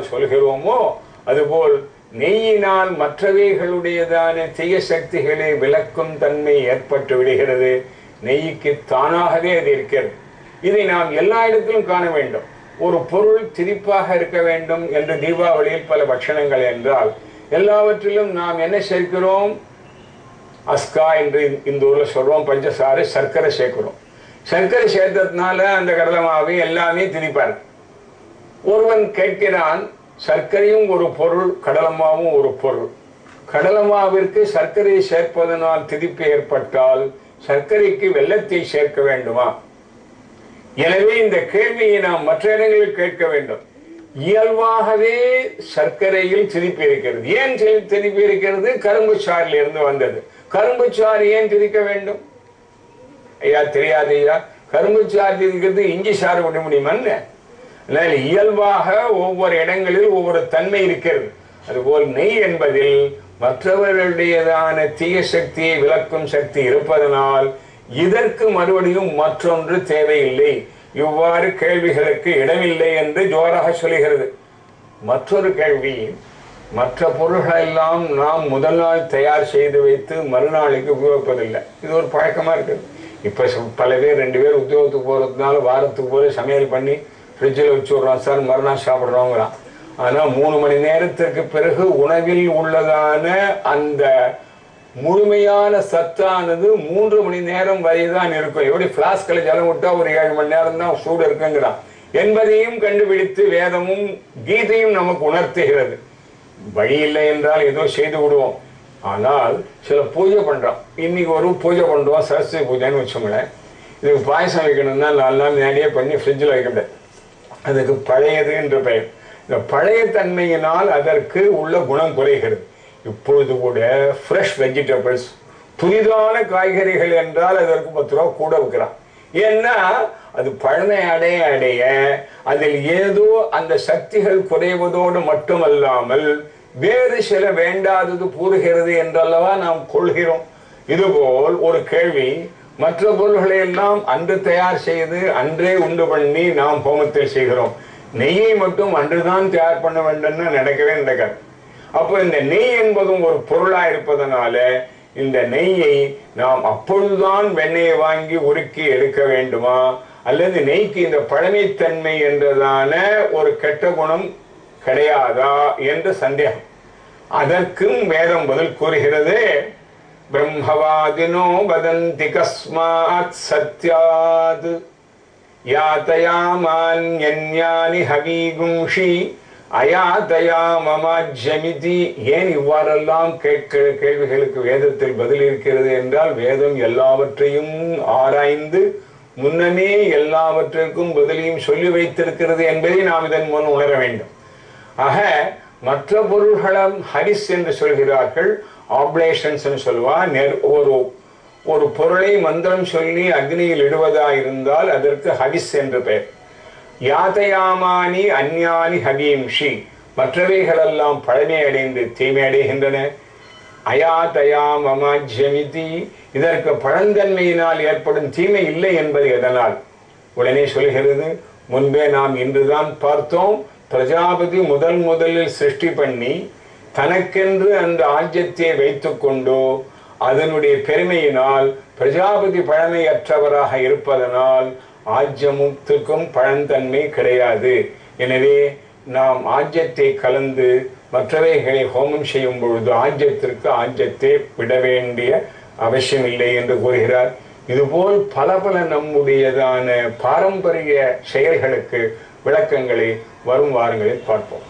சொல்கிறோமோ அதுபோல் நெய்யினால் மற்றவைகளுடையதான தீய சக்திகளை விலக்கும் தன்மை ஏற்பட்டு விடுகிறது. நெய்க்கு தானாகவே அது இருக்கிறது. இதை நாம் எல்லா இடத்திலும் காண வேண்டும். ஒரு பொருள் திரிப்பாக இருக்க வேண்டும் என்று தீபாவளியில் பல பட்சணங்கள் என்றால் எல்லாவற்றிலும் நாம் என்ன சேர்க்கிறோம்? அஸ்கா என்று இந்த ஊர்ல சொல்றோம், பஞ்சசாறு, சர்க்கரை சேர்க்கிறோம். சர்க்கரை சேர்த்ததுனால அந்த கடலை மாவு எல்லாமே திரிப்பார். ஒருவன் கேட்கிறான், சர்க்கரையும் ஒரு பொருள், கடலமாவும் ஒரு பொருள். கடலமாவிற்கு சர்க்கரை சேர்ப்பதனால் திரிப்பு ஏற்பட்டால் சர்க்கரைக்கு வெல்லத்தை சேர்க்க வேண்டுமா? எனவே இந்த கேள்வியை நாம் மற்ற இடங்களில் கேட்க வேண்டும். இயல்பாகவே சர்க்கரையில் திரிப்பு இருக்கிறது. ஏன் திரிப்பு இருக்கிறது? கரும்பு சாறில் இருந்து வந்தது. கரும்பு சாறு ஏன் திரிக்க வேண்டும்? ஐயா தெரியாது ஐயா, கரும்பு சாறு திரிக்கிறது இஞ்சி சாறு விட முடியுமான்னு? அதனால இயல்பாக ஒவ்வொரு இடங்களில் ஒவ்வொரு தன்மை இருக்கிறது. அதுபோல் நெய் என்பதில் மற்றவர்களுடையதான தீய சக்தியை விளக்கும் சக்தி இருப்பதனால் இதற்கு மறுபடியும் மற்றொன்று தேவையில்லை, இவ்வாறு கேள்விகளுக்கு இடமில்லை என்று ஜோராக சொல்கிறது. மற்றொரு கேள்வி, மற்ற பொருள்கள் எல்லாம் நாம் முதல் நாள் தயார் செய்து வைத்து மறுநாளைக்கு உபயோகிப்பதில்லை. இது ஒரு பழக்கமா இருக்குது. இப்ப பல பேர் 2 பேர் உத்தியோகத்துக்கு போறதுனால வாரத்துக்கு போல சமையல் பண்ணி ஃப்ரிட்ஜில் வச்சு விடுறோம் சார், மறுநாள் சாப்பிட்றோங்கிறான். ஆனா 3 மணி நேரத்திற்கு பிறகு உணவில் உள்ளதான அந்த முழுமையான சத்தானது 3 மணி நேரம் வரைதான் இருக்கும். எப்படி பிளாஸ்கில் ஜலம் விட்டா ஒரு 7 மணி நேரம் தான் சூடு இருக்குங்கிறான் என்பதையும் கண்டுபிடித்து வேதமும் கீதையும் நமக்கு உணர்த்துகிறது. வழி இல்லை என்றால் ஏதோ செய்து விடுவோம். ஆனால் சில பூஜை பண்றோம். இன்னைக்கு ஒரு பூஜை பண்றோம், சரஸ்வதி பூஜைன்னு வச்சோங்களேன். இதுக்கு பாயசம் வைக்கணும்னா 4 நாள் முன்னாடியே பண்ணி ஃப்ரிட்ஜில் வைக்க முடியாது. அதுக்கு பழையது என்று பெயர். இந்த பழைய தன்மையினால் அதற்கு உள்ள குணம் குறைகிறது. இப்பொழுது கூட ஃப்ரெஷ் வெஜிடபிள்ஸ், புதிதான காய்கறிகள் என்றால் அதற்கு 10 ரூபா கூட வைக்கிறான். ஏன்னா அது பழமை அடைய அடைய அதில் ஏதோ அந்த சக்திகள் குறைவதோடு மட்டுமல்லாமல் வேறு சில வேண்டாதது கூறுகிறது என்றல்லவா நாம் கொள்கிறோம். இதுபோல் ஒரு கேள்வி, மற்ற பொருள்களை எல்லாம் அன்று தயார் செய்து அன்றே உண்டு பண்ணி நாம் ஹோமத்தில் செய்கிறோம். நெய்யை மட்டும் அன்றுதான் தயார் பண்ண வேண்டும்னு நடக்கவே நடக்காது. அப்போ இந்த நெய் என்பதும் ஒரு பொருளா இருப்பதனால இந்த நெய்யை நாம் அப்பொழுதுதான் வெண்ணெயை வாங்கி உருக்கி எடுக்க வேண்டுமா, அல்லது நெய்க்கு இந்த பழமைத்தன்மை என்றதான ஒரு கெட்ட குணம் கிடையாதா என்று சந்தேகம். அதற்கும் வேதம் பதில் கூறுகிறது. பிரம்மவாதினோ வதந்தி கஸ்மாத் சத்யாத் யாதயாமான்யன்யானி ஹவீகும்ஷி அயாதயாமமாஜ்யமிதி. ஏன் இவ்வாறெல்லாம் கேள்விகளுக்கு வேதத்தில் பதில் இருக்கிறது என்றால் வேதம் எல்லாவற்றையும் ஆராய்ந்து முன்னமே எல்லாவற்றிற்கும் பதிலையும் சொல்லி வைத்திருக்கிறது என்பதை நாம் இதன் முன் உணர வேண்டும். ஆக மற்ற பொருள்களும் ஹரிஸ் என்று சொல்கிறார்கள், ஆப்லேஷன்ஸ் சொல்லுவா. ஒரு பொருளை மந்திரம் சொல்லி அக்னியில் இடுவதா இருந்தால் அதற்கு ஹவிஸ் என்று பெயர். யாதயாமானி அந்யானி ஹவீம்ஷி, மற்றவைகளெல்லாம் பழமை அடைந்து தீமை அடைகின்றன. அயாதயாம் அமாஜ்யமிதி, இதற்கு பழந்தன்மையினால் ஏற்படும் தீமை இல்லை என்பது எதனால்? உடனே சொல்கிறது, முன்பே நாம் இன்றுதான் பார்த்தோம், பிரஜாபதி முதலில் சிருஷ்டி பண்ணி தனக்கென்று அந்த ஆஜ்யத்தை வைத்து கொண்டோ அதனுடைய பெருமையினால் பிரஜாபதி பழமையற்றவராக இருப்பதனால் ஆஜ்யமுத்துக்கும் பழந்தன்மை கிடையாது. எனவே நாம் ஆஜ்யத்தை கலந்து மற்றவைகளை ஹோமம் செய்யும் பொழுது ஆஜ்யத்தை விட வேண்டிய அவசியம் இல்லை என்று கூறுகிறார். இதுபோல் பல நம்முடையதான பாரம்பரிய செயல்களுக்கு விளக்கங்களை வரும் வாரங்களில் பார்ப்போம்.